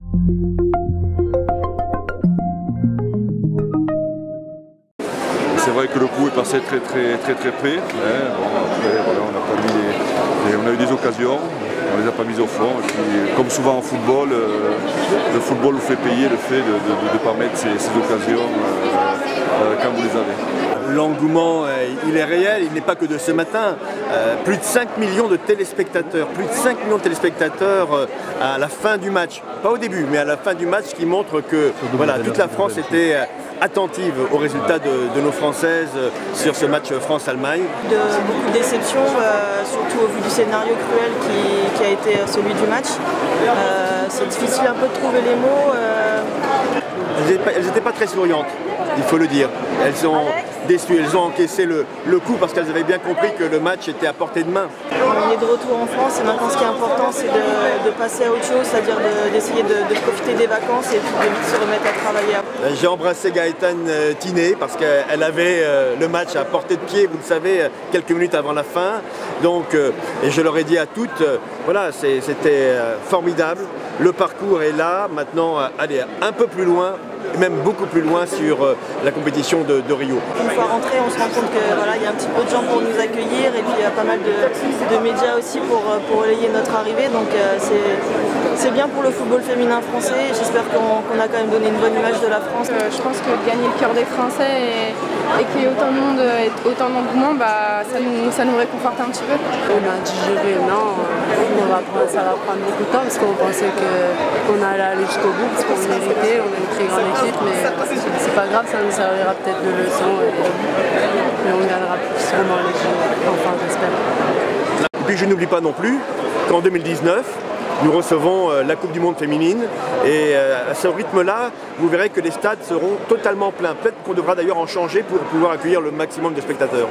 C'est vrai que le coup est passé très près. Hein. Bon, après, voilà, on a eu des occasions, on ne les a pas mises au fond. Et puis, comme souvent en football, le football vous fait payer le fait de ne pas mettre ces occasions quand vous les avez. L'engouement, il est réel, il n'est pas que de ce matin. Plus de 5 millions de téléspectateurs, à la fin du match. Pas au début, mais à la fin du match, qui montre que voilà, toute la France était attentive aux résultats de nos Françaises sur ce match France-Allemagne. Beaucoup de déceptions, surtout au vu du scénario cruel qui a été celui du match. C'est difficile un peu de trouver les mots. Elles n'étaient pas très souriantes, il faut le dire. Elles ont déçu, elles ont encaissé le coup parce qu'elles avaient bien compris que le match était à portée de main. On est de retour en France et maintenant ce qui est important c'est de passer à autre chose, c'est-à-dire d'essayer de profiter des vacances et puis de vite se remettre à travailler. J'ai embrassé Gaëtane Tiné parce qu'elle avait le match à portée de pied, vous le savez, quelques minutes avant la fin. Donc, et je leur ai dit à toutes, voilà, c'était formidable. Le parcours est là, maintenant aller un peu plus loin, même beaucoup plus loin sur la compétition de Rio. Une fois rentré, on se rend compte que voilà, y a un petit peu de gens pour nous accueillir et puis il y a pas mal de médias aussi pour relayer notre arrivée. Donc c'est bien pour le football féminin français. J'espère qu'on a quand même donné une bonne image de la France. Je pense que gagner le cœur des Français et qu'il y ait autant de monde et autant d'engouement, ça nous réconforte un petit peu. On a digéré, non, ça va prendre beaucoup de temps parce qu'on pensait qu'on allait aller jusqu'au bout, parce qu'on méritait, on a une très grande équipe, mais c'est pas grave, ça nous servira peut-être de leçon et on gagnera sûrement les jeux, enfin j'espère. Et puis je n'oublie pas non plus qu'en 2019, nous recevons la Coupe du Monde féminine et à ce rythme-là, vous verrez que les stades seront totalement pleins. Peut-être qu'on devra d'ailleurs en changer pour pouvoir accueillir le maximum de spectateurs.